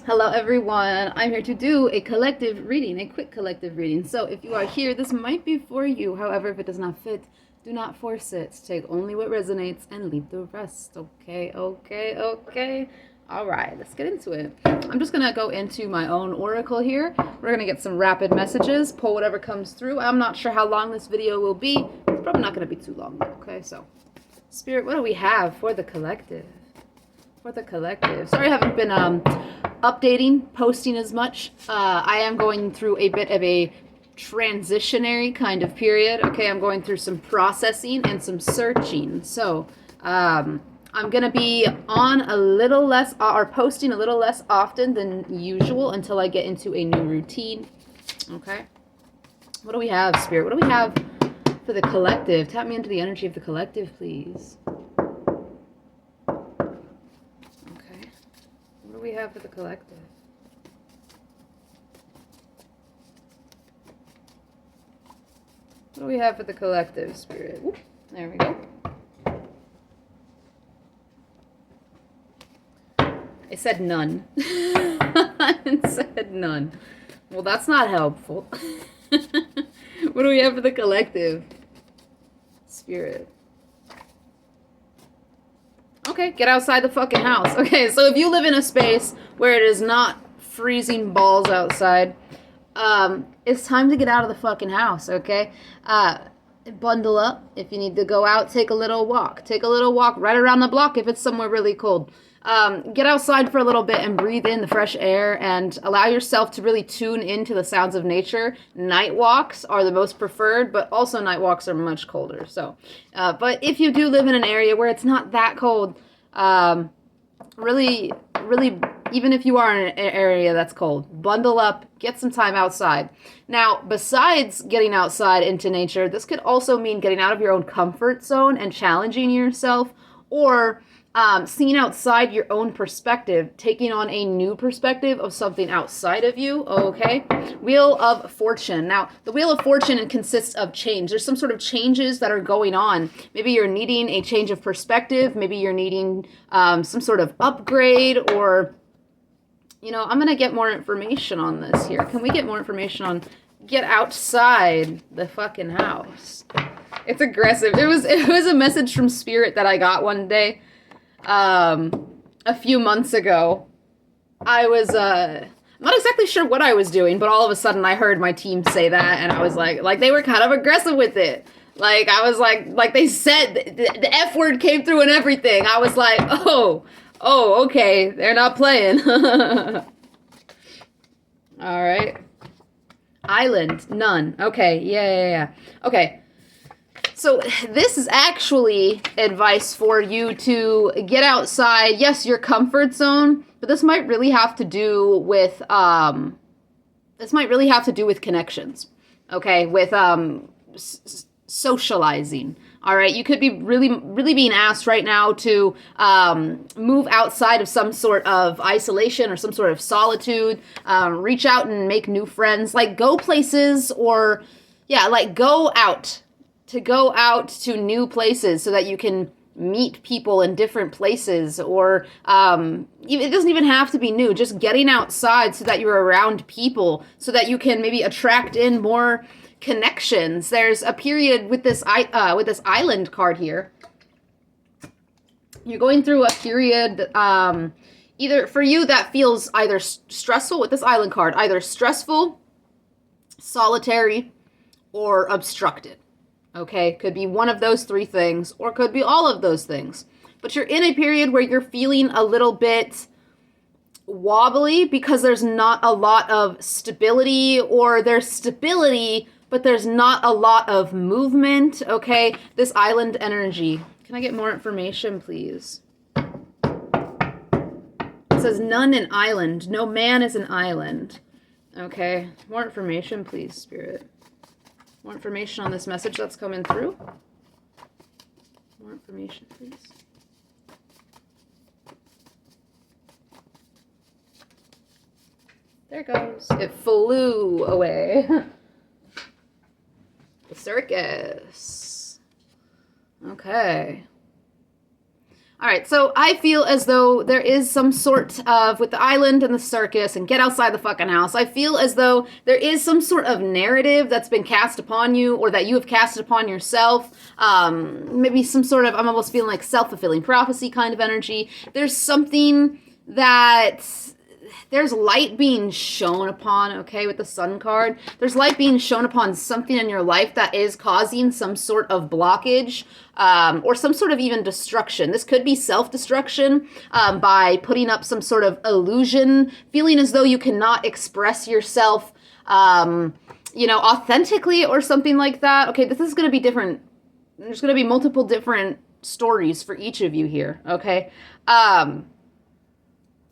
Hello everyone, I'm here to do a collective reading, a quick collective reading. So if you are here, this might be for you. However, if it does not fit, do not force it. Take only what resonates and leave the rest. Okay. All right, let's get into it. I'm just going to go into my own oracle here. We're going to get some rapid messages, pull whatever comes through. I'm not sure how long this video will be. It's probably not going to be too long, okay? So, Spirit, what do we have for the collective? Sorry I haven't been updating, posting as much. I am going through a bit of a transitionary kind of period. Okay, I'm going through some processing and some searching. So I'm going to be on a little less, or posting a little less often than usual until I get into a new routine. Okay. What do we have, Spirit? What do we have for the collective? Tap me into the energy of the collective, please. What do we have for the collective? What do we have for the collective, Spirit? Ooh, there we go. It said none. It said none. Well, that's not helpful. What do we have for the collective, Spirit? Okay, get outside the fucking house. Okay, so if you live in a space where it is not freezing balls outside, it's time to get out of the fucking house, okay? Bundle up. If you need to go out, take a little walk. Take a little walk right around the block if it's somewhere really cold. Get outside for a little bit and breathe in the fresh air and allow yourself to really tune into the sounds of nature. Night walks are the most preferred, but also night walks are much colder. So, but if you do live in an area where it's not that cold, really, even if you are in an area that's cold, bundle up, get some time outside. Now, besides getting outside into nature, this could also mean getting out of your own comfort zone and challenging yourself, or seeing outside your own perspective, taking on a new perspective of something outside of you, okay? Wheel of Fortune. Now, the Wheel of Fortune consists of change. There's some sort of changes that are going on. Maybe you're needing a change of perspective. Maybe you're needing some sort of upgrade, or, you know, I'm going to get more information on this here. Can we get more information on get outside the fucking house? It's aggressive. It was a message from Spirit that I got one day. A few months ago. I was not exactly sure what I was doing, but all of a sudden I heard my team say that, and I was like they were kind of aggressive with it. Like, I was like they said the F word came through and everything. I was like, oh, okay, they're not playing. All right. Island, none. Okay, yeah. Okay. So this is actually advice for you to get outside. Yes, your comfort zone, but this might really have to do with connections. Okay, with socializing. All right, you could be really being asked right now to move outside of some sort of isolation or some sort of solitude. Reach out and make new friends. Like, go places, or go out. To go out to new places so that you can meet people in different places, or it doesn't even have to be new. Just getting outside so that you're around people, so that you can maybe attract in more connections. There's a period with this island card here. You're going through a period, either for you that feels either stressful with this island card, either stressful, solitary, or obstructed. Okay, could be one of those three things, or could be all of those things. But you're in a period where you're feeling a little bit wobbly because there's not a lot of stability, or there's stability, but there's not a lot of movement, okay? This island energy. Can I get more information, please? It says none an island. No man is an island. Okay, more information, please, Spirit. More information on this message that's coming through. More information, please. There it goes. It flew away. The circus. Okay. All right, so I feel as though there is some sort of, with the island and the circus and get outside the fucking house, I feel as though there is some sort of narrative that's been cast upon you or that you have casted upon yourself. Maybe some sort of, I'm almost feeling like self-fulfilling prophecy kind of energy. There's something that there's light being shown upon, okay, with the sun card. There's light being shown upon something in your life that is causing some sort of blockage or some sort of even destruction. This could be self-destruction by putting up some sort of illusion, feeling as though you cannot express yourself, authentically or something like that. Okay, this is going to be different. There's going to be multiple different stories for each of you here, okay?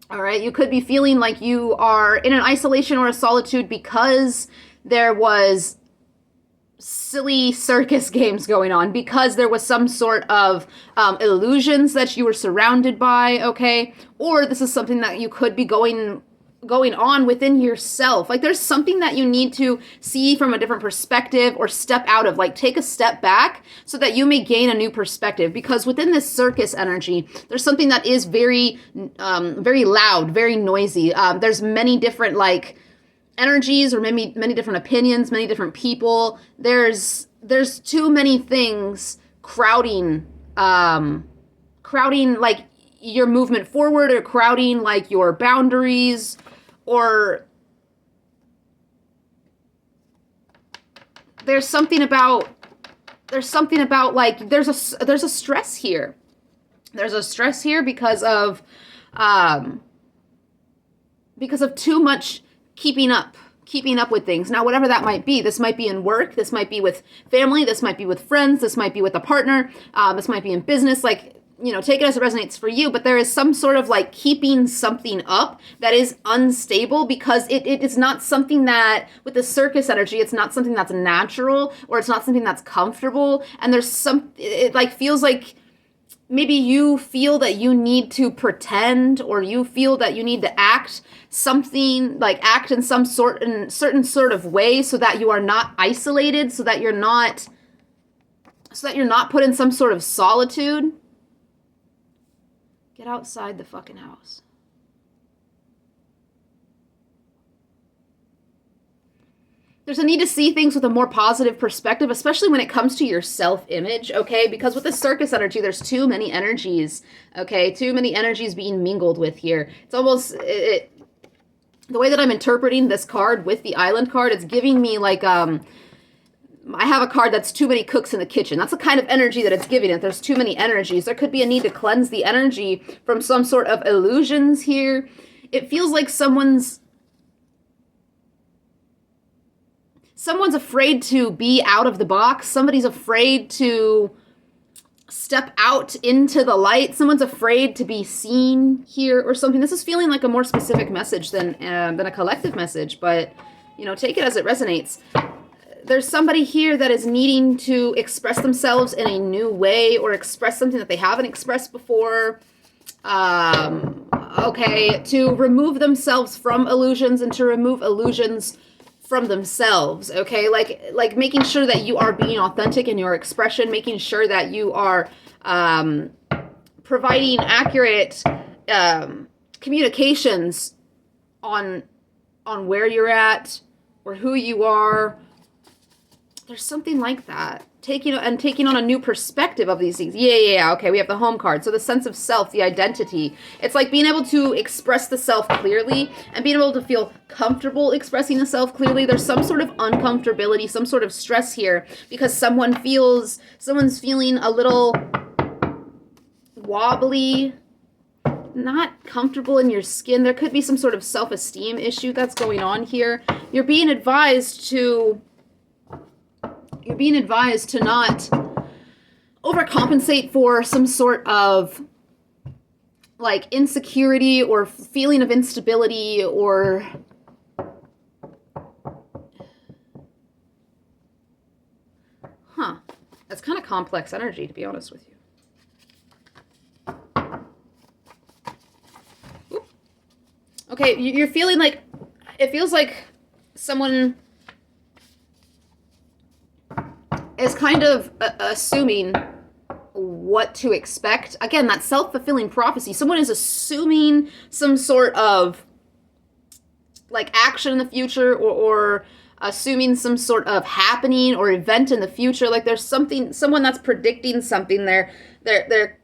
All right, you could be feeling like you are in an isolation or a solitude because there was silly circus games going on, because there was some sort of illusions that you were surrounded by, okay? Or this is something that you could be going on within yourself. Like there's something that you need to see from a different perspective or step out of, like take a step back so that you may gain a new perspective. Because within this circus energy, there's something that is very, very loud, very noisy. There's many different like energies or maybe many different opinions, many different people. There's too many things crowding like your movement forward or crowding like your boundaries, or there's something about like there's a stress here. There's a stress here because of too much keeping up with things. Now, whatever that might be, this might be in work, this might be with family, this might be with friends, this might be with a partner, this might be in business, like, take it as it resonates for you, but there is some sort of like keeping something up that is unstable because it is not something that, with the circus energy, it's not something that's natural or it's not something that's comfortable. And it like feels like maybe you feel that you need to pretend, or you feel that you need to act in some certain sort of way so that you are not isolated, so that you're not put in some sort of solitude. Get outside the fucking house. There's a need to see things with a more positive perspective, especially when it comes to your self-image, okay? Because with the circus energy, there's too many energies, okay? Too many energies being mingled with here. It's almost, the way that I'm interpreting this card with the island card, it's giving me like, I have a card that's too many cooks in the kitchen. That's the kind of energy that it's giving it. There's too many energies. There could be a need to cleanse the energy from some sort of illusions here. It feels like someone's afraid to be out of the box. Somebody's afraid to step out into the light. Someone's afraid to be seen here or something. This is feeling like a more specific message than a collective message, but, take it as it resonates. There's somebody here that is needing to express themselves in a new way or express something that they haven't expressed before. To remove themselves from illusions and to remove illusions from themselves, okay? Like making sure that you are being authentic in your expression, making sure that you are providing accurate communications on where you're at or who you are. There's something like that. Taking on a new perspective of these things. Yeah. Okay, we have the home card. So the sense of self, the identity. It's like being able to express the self clearly and being able to feel comfortable expressing the self clearly. There's some sort of uncomfortability, some sort of stress here because someone's feeling a little wobbly, not comfortable in your skin. There could be some sort of self-esteem issue that's going on here. You're being advised to not overcompensate for some sort of like insecurity or feeling of instability or that's kind of complex energy, to be honest with you. Oop. Okay, you're feeling like it feels like someone is kind of assuming what to expect. Again, that self-fulfilling prophecy. Someone is assuming some sort of like action in the future, or assuming some sort of happening or event in the future. Like there's someone that's predicting something. They're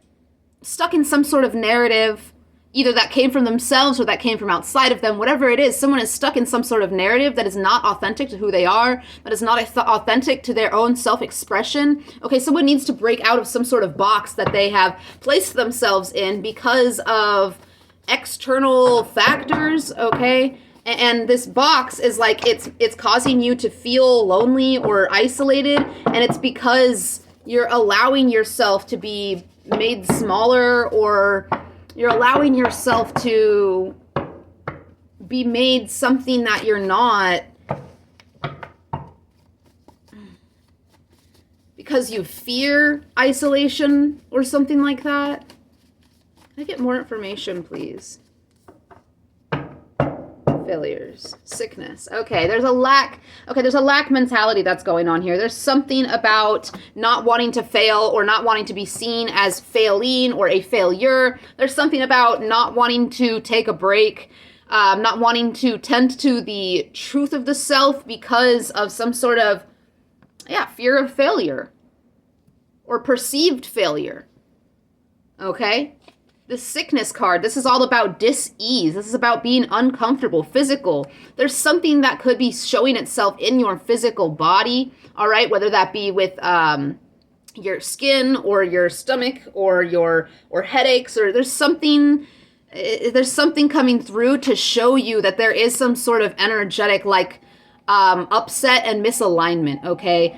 stuck in some sort of narrative, either that came from themselves or that came from outside of them. Whatever it is, someone is stuck in some sort of narrative that is not authentic to who they are, that is not authentic to their own self-expression. Okay, someone needs to break out of some sort of box that they have placed themselves in because of external factors, okay? And this box is like, it's causing you to feel lonely or isolated, and it's because you're allowing yourself to be made smaller, or you're allowing yourself to be made something that you're not, because you fear isolation or something like that. Can I get more information, please? Failures, sickness. Okay, there's a lack mentality that's going on here. There's something about not wanting to fail, or not wanting to be seen as failing or a failure. There's something about not wanting to take a break, not wanting to tend to the truth of the self because of some sort of, fear of failure or perceived failure. Okay? The sickness card, this is all about dis-ease. This is about being uncomfortable, physical. There's something that could be showing itself in your physical body, all right? Whether that be with your skin or your stomach or headaches, or there's something coming through to show you that there is some sort of energetic like upset and misalignment, okay?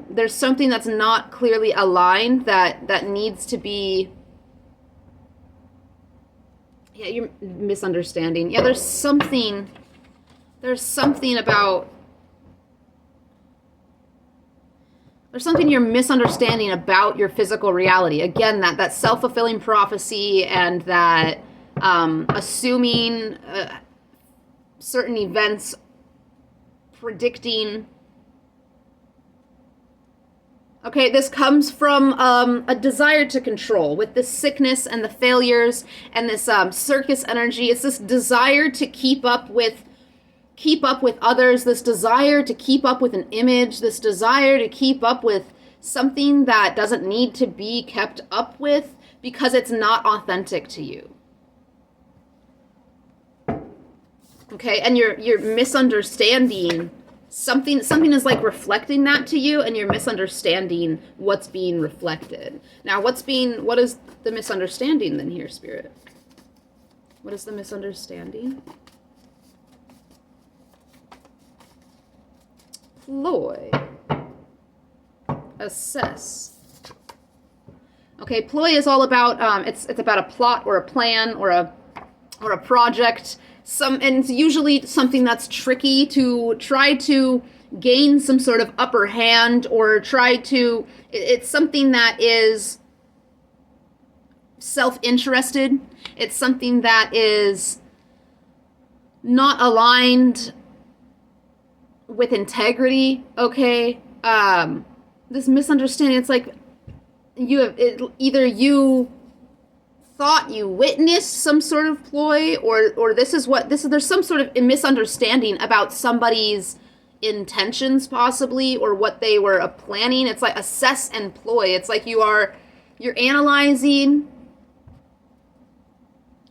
There's something that's not clearly aligned that needs to be... Yeah, you're misunderstanding. Yeah, there's something about... There's something you're misunderstanding about your physical reality. Again, that self-fulfilling prophecy, and that assuming certain events, predicting... Okay, this comes from a desire to control. With this sickness and the failures and this circus energy, it's this desire to keep up with others, this desire to keep up with an image, this desire to keep up with something that doesn't need to be kept up with because it's not authentic to you. Okay, and you're misunderstanding something is like reflecting that to you, and you're misunderstanding what's being reflected. Now, what is the misunderstanding then here, Spirit? What is the misunderstanding? Ploy. Assess. Okay, ploy is all about, it's about a plot or a plan or a project. And it's usually something that's tricky to try to gain some sort of upper hand, or it's something that is self-interested. It's something that is not aligned with integrity, okay? This misunderstanding, it's like either you thought you witnessed some sort of ploy, or there's some sort of misunderstanding about somebody's intentions possibly, or what they were planning. It's like assess and ploy. It's like you're analyzing,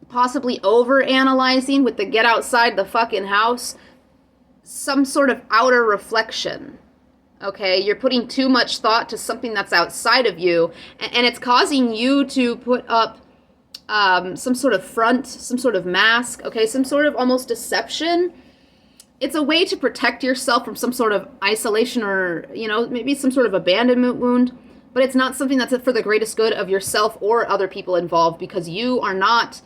possibly over-analyzing with the get outside the fucking house, some sort of outer reflection. Okay, you're putting too much thought to something that's outside of you, and it's causing you to put up some sort of front, some sort of mask, okay, some sort of almost deception. It's a way to protect yourself from some sort of isolation, or, maybe some sort of abandonment wound, but it's not something that's for the greatest good of yourself or other people involved, because you are not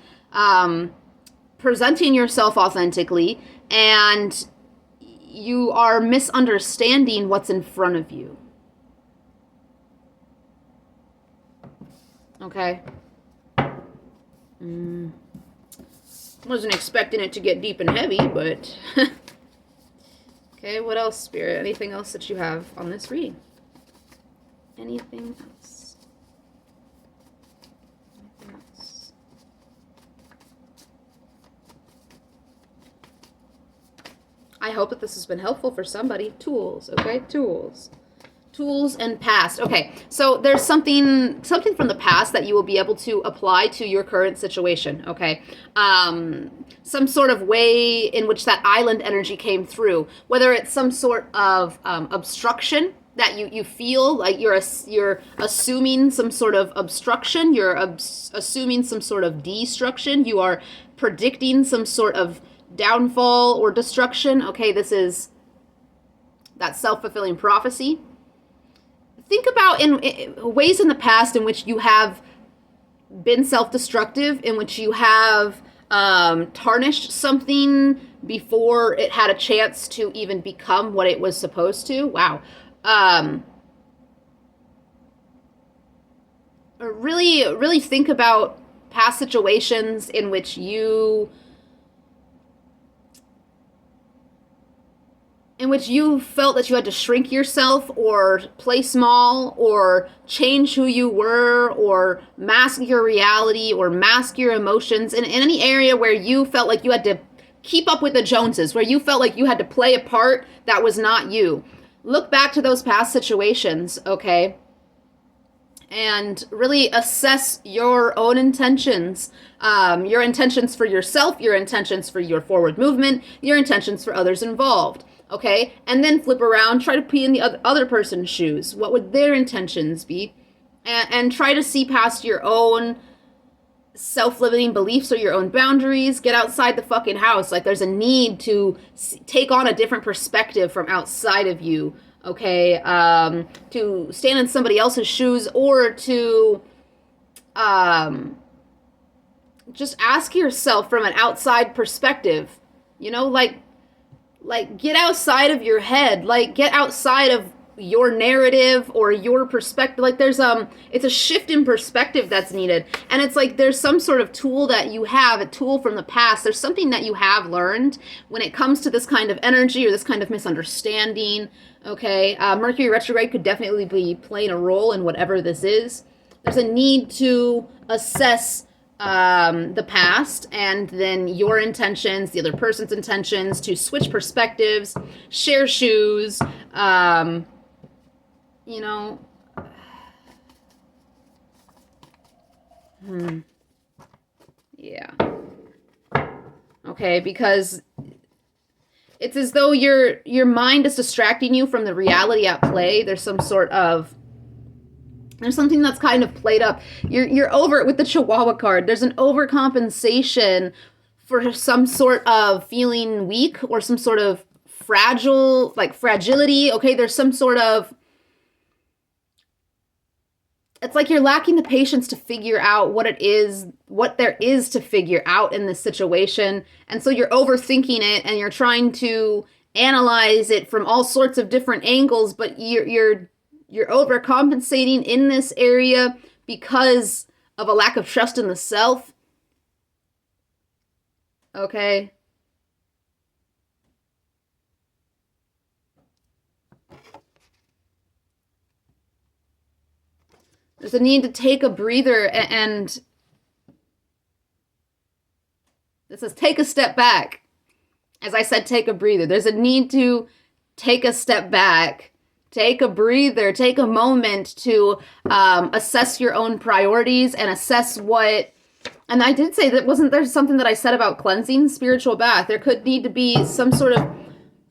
presenting yourself authentically, and you are misunderstanding what's in front of you. Okay? Wasn't expecting it to get deep and heavy, but... Okay, what else, Spirit? Anything else that you have on this reading? Anything else? I hope that this has been helpful for somebody. Tools, okay? Tools and past. Okay, so there's something from the past that you will be able to apply to your current situation, okay? Some sort of way in which that island energy came through, whether it's some sort of obstruction that you feel like you're assuming some sort of obstruction, you're assuming some sort of destruction, you are predicting some sort of downfall or destruction. Okay, this is that self-fulfilling prophecy. Think about in ways in the past in which you have been self-destructive, in which you have tarnished something before it had a chance to even become what it was supposed to. Wow. Really think about past situations in which you felt that you had to shrink yourself or play small or change who you were or mask your reality or mask your emotions in any area where you felt like you had to keep up with the Joneses, where you felt like you had to play a part that was not you. Look back to those past situations, okay? And really assess your own intentions. Your intentions for yourself, your intentions for your forward movement, your intentions for others involved. Okay, and then flip around, try to be in the other person's shoes. What would their intentions be? And try to see past your own self-limiting beliefs or your own boundaries. Get outside the fucking house. Like, there's a need to take on a different perspective from outside of you. Okay, to stand in somebody else's shoes, or to just ask yourself from an outside perspective. You know, like get outside of your head, like get outside of your narrative or your perspective. Like there's it's a shift in perspective that's needed. And it's like there's some sort of tool that you have, a tool from the past. There's something that you have learned when it comes to this kind of energy or this kind of misunderstanding. Okay, Mercury retrograde could definitely be playing a role in whatever this is. There's a need to assess the past and then your intentions, the other person's intentions, to switch perspectives, share shoes, you know. Yeah. Okay, because it's as though your mind is distracting you from the reality at play. There's something that's kind of played up. You're over it with the Chihuahua card. There's an overcompensation for some sort of feeling weak or some sort of fragility. Okay, there's some sort of, it's like you're lacking the patience to figure out what there is to figure out in this situation. And so you're overthinking it and you're trying to analyze it from all sorts of different angles, but you're overcompensating in this area because of a lack of trust in the self. Okay. There's a need to take a breather, and this says take a step back. As I said, take a breather. There's a need to take a step back. Take a breather, take a moment to assess your own priorities and assess what, and I did say that wasn't there something that I said about cleansing, spiritual bath. There could need to be some sort of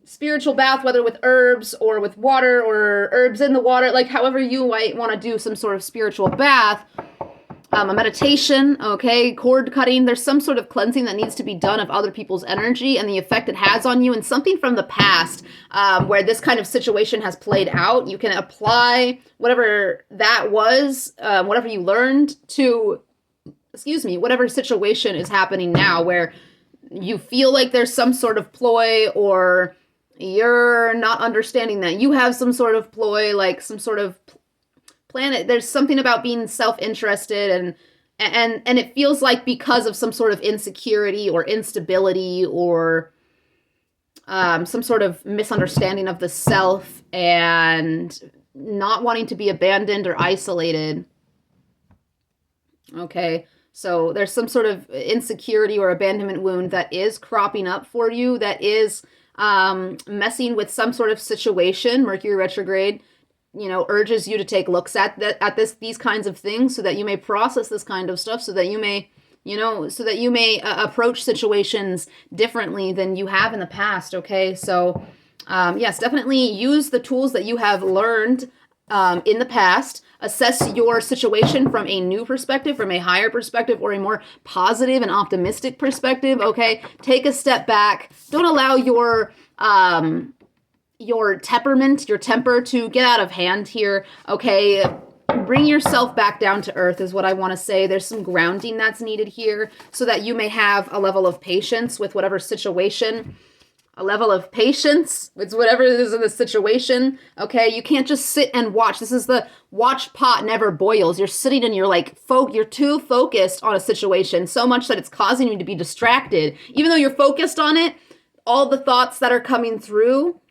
spiritual bath, whether with herbs or with water or herbs in the water, like however you might want to do some sort of spiritual bath. A meditation, okay, cord cutting. There's some sort of cleansing that needs to be done of other people's energy and the effect it has on you, and something from the past where this kind of situation has played out. You can apply whatever that was, whatever you learned to, whatever situation is happening now where you feel like there's some sort of ploy, or you're not understanding that you have some sort of ploy, like some sort of planet. There's something about being self-interested and it feels like because of some sort of insecurity or instability or some sort of misunderstanding of the self and not wanting to be abandoned or isolated. Okay, so there's some sort of insecurity or abandonment wound that is cropping up for you, that is messing with some sort of situation. Mercury retrograde, urges you to take looks at these kinds of things so that you may process this kind of stuff, so that you may approach situations differently than you have in the past. Okay, so yes, definitely use the tools that you have learned in the past. Assess your situation from a new perspective, from a higher perspective, or a more positive and optimistic perspective. Okay, take a step back. Don't allow your temper to get out of hand here. Okay, bring yourself back down to earth is what I want to say. There's some grounding that's needed here so that you may have a level of patience with whatever situation. A level of patience with whatever it is in the situation. Okay, you can't just sit and watch. This is the watch pot never boils. You're sitting and you're like, you're too focused on a situation so much that it's causing you to be distracted. Even though you're focused on it, all the thoughts that are coming through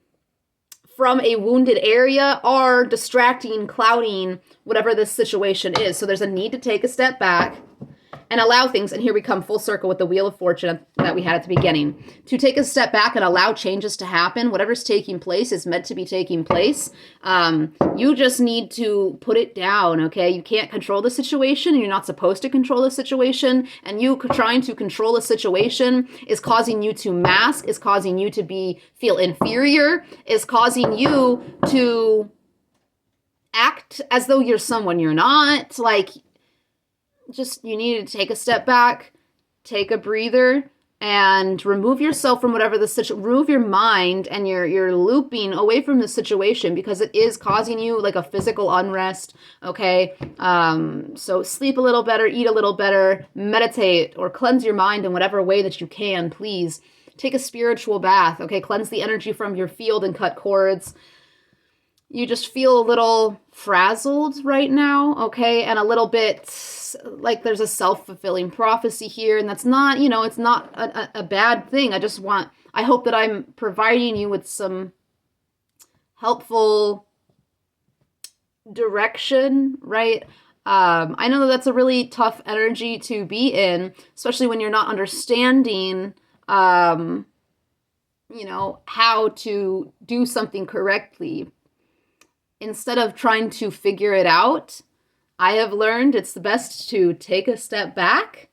from a wounded area are distracting, clouding whatever this situation is. So there's a need to take a step back and allow things, and here we come full circle with the Wheel of Fortune that we had at the beginning, to take a step back and allow changes to happen. Whatever's taking place is meant to be taking place. You just need to put it down, okay? You can't control the situation. You're not supposed to control the situation, and you trying to control the situation is causing you to mask, is causing you to feel inferior, is causing you to act as though you're someone you're not. You need to take a step back, take a breather, and remove yourself from whatever the situation, remove your mind and your looping away from the situation, because it is causing you like a physical unrest, okay? So sleep a little better, eat a little better, meditate, or cleanse your mind in whatever way that you can, please. Take a spiritual bath, okay? Cleanse the energy from your field and cut cords. You just feel a little frazzled right now, okay? And a little bit like there's a self-fulfilling prophecy here, and that's not, it's not a bad thing. I hope that I'm providing you with some helpful direction, right? I know that that's a really tough energy to be in, especially when you're not understanding, how to do something correctly. Instead of trying to figure it out, I have learned it's the best to take a step back,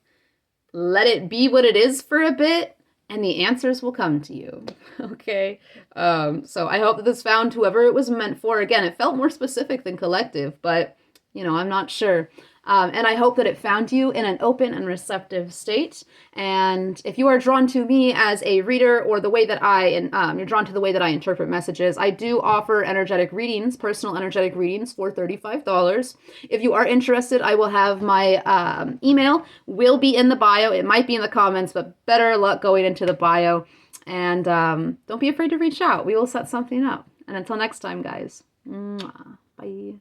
let it be what it is for a bit, and the answers will come to you. Okay? So I hope that this found whoever it was meant for. Again, it felt more specific than collective, but, I'm not sure. And I hope that it found you in an open and receptive state. And if you are drawn to me as a reader, or the way that you're drawn to the way that I interpret messages, I do offer energetic readings, personal energetic readings for $35. If you are interested, I will have my email will be in the bio. It might be in the comments, but better luck going into the bio. And don't be afraid to reach out. We will set something up. And until next time, guys. Bye.